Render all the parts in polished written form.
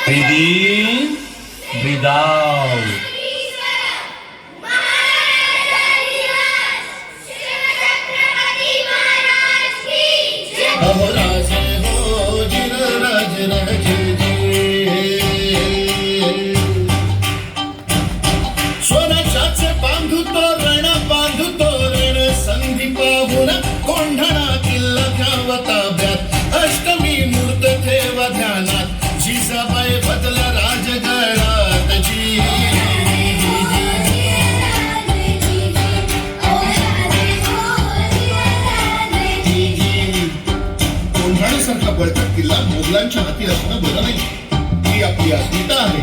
Breathe in, breathe out. स्वराज्याचे बांधू तोरण संधी पाहून कोंढणा किल्ला घ्यावा ताब्यात अष्टमी मूर्त ठेवा ध्यानात जिजाबाई बदल राजगडात कोंढाण्यासारखा बळकट किल्ला मोगलांच्या हाती असणं बरं नाही, ही आपली अस्मिता आहे.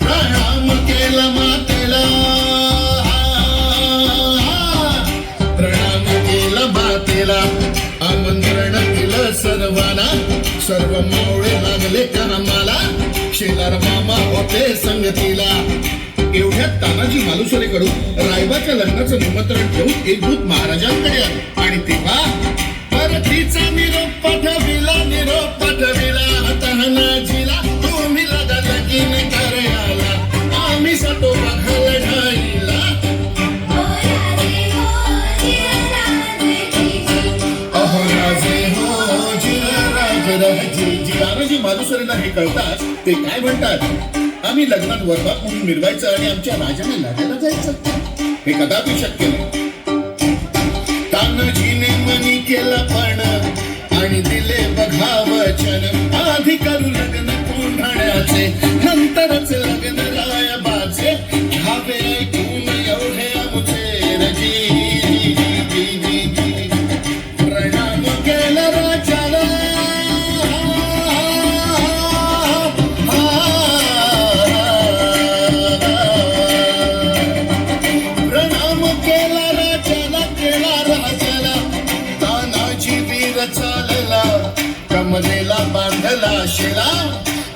प्रणाम केला मातेला, प्रणाम केला मातेला, आमंत्रण केलं सर्वांना, सर्व मावळे लागले कामाला, शेलार मामा होते संगतीला. एवढ्यात तानाजी मालुसरेकडून रायबाच्या लग्नाचं निमंत्रण घेऊन एक दूत महाराजांकडे आले आणि तेव्हा परतीचा निरोप पाठविला तानाजीला, तुम्ही लगीन करायला आम्ही जातो बघायला ढाईला. अहो राजे हो जिराजी. तानाजी मालुसरेला हे कळतात ते काय म्हणतात, आम्ही लग्नात वरबाप म्हणून मिरवायचं आणि आमच्या राजाने लढायला जायचं, हे कदापि शक्य नाही. तानाजीने मनी केलं पण आणि दिले बघा वचन, आधी करू लग्न कोंढाण्याचे नंतरच लग्न रायबाचे, घ्यावे ऐकून एवढे आमचे रजी. प्रणाम केला राजाला, प्रणाम केला राजाला, केला राजाला. तानाजी वीर चालला, कमलेला बांधला शिला,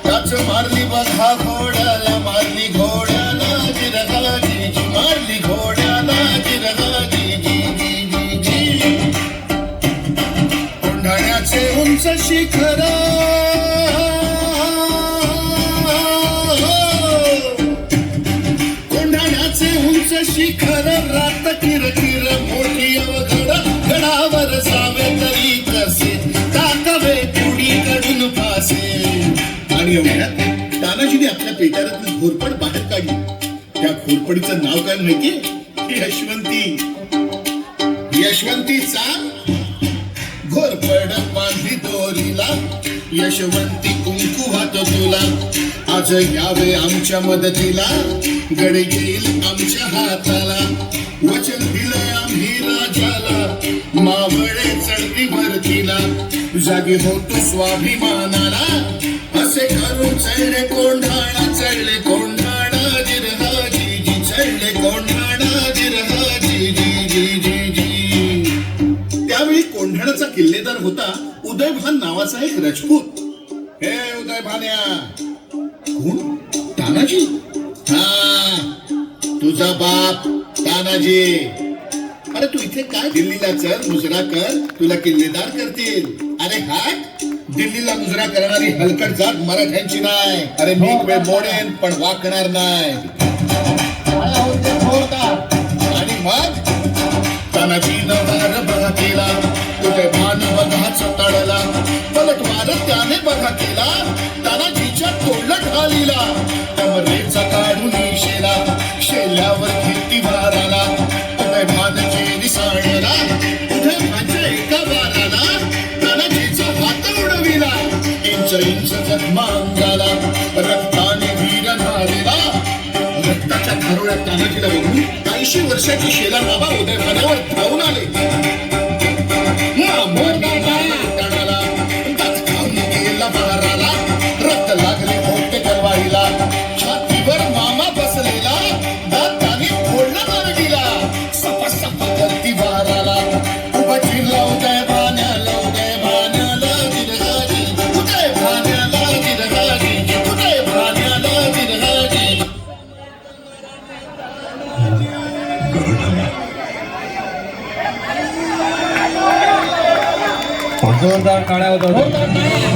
काच मारली बघा घोड्याला, मारली घोड्याला जिरगाजी, मारली घोड्याला जिरगाजी. कोंढाण्याचे उंच शिखर, कोंढाण्याचे उंच शिखर, रात किरकिर मोठी अवघड, गडावर जावे तरी कसे, टाकावे कुणीकडून फासे. आणि एवढ्यात तानाजीने आपल्या पेटारातली घोरपड बाहेर काढली. त्या घोरपडीचं नाव काय माहितीये? यशवंती. यशवंतीचा घोरपड बांधली दोरीला, यशवंती कुंकुवात तुला, आज यावे आमच्या मदतीला, गड येईल आमच्या हाताला, वचन दिलंय आम्ही राजाला, मावळे चढती भरतीला, जागी होतो स्वाभिमानाला, असे करून चढले कोंढाणा, चढले कोंढाणा जिरहाजी, चढले कोंढाणा जिरहाजी. त्यावेळी कोंढाण्याचा किल्लेदार होता उदयभान नावाचा एक राजपूत. हे उदयभान्या. कोण? तानाजी. हा, तुझा बाप तानाजी. अरे तू इथे काय? दिल्लीला चल, मुजरा कर, तुला किल्लेदार करतील. अरे हा, दिल्लीला मुजरा करणारी हलकट जात मराठ्यांची नाही. अरे मी वेळ मोडेन पण वाकणार नाही. आणि मग तानाजीनं वार बघा केला, उदयभान बघाच तळला, पलटवार त्याने बघा केला, तानाजीच्या तोंडला ढालीला, कमरेचा काढून शेला, शेल्यावर खिडकी वाराला, उदयभानचे निसाळला, उदयभानच्या एका वाराला तानाजीचा हात उडविला, इंच इंच जखमा अंगाला, रक्ताने वीर नालेला. रक्ताच्या धारोळ्यात तानाजीला बघून 80 वर्षाची शेला बाबा उदयभानावर धावून आले. बाराला रक्त लागले होते करवाईला, छातीवर मामा बसलेला, दाताने फोडला मारडीला, सपा सपा करती वाराला, उभा चिरला उदयभान्याला, उदयभान्याला जिरगाजी, उदयभान्याला जिरगाजी, उदयभान्याला जिरगाजी. जोरदार टाळ्या होतात.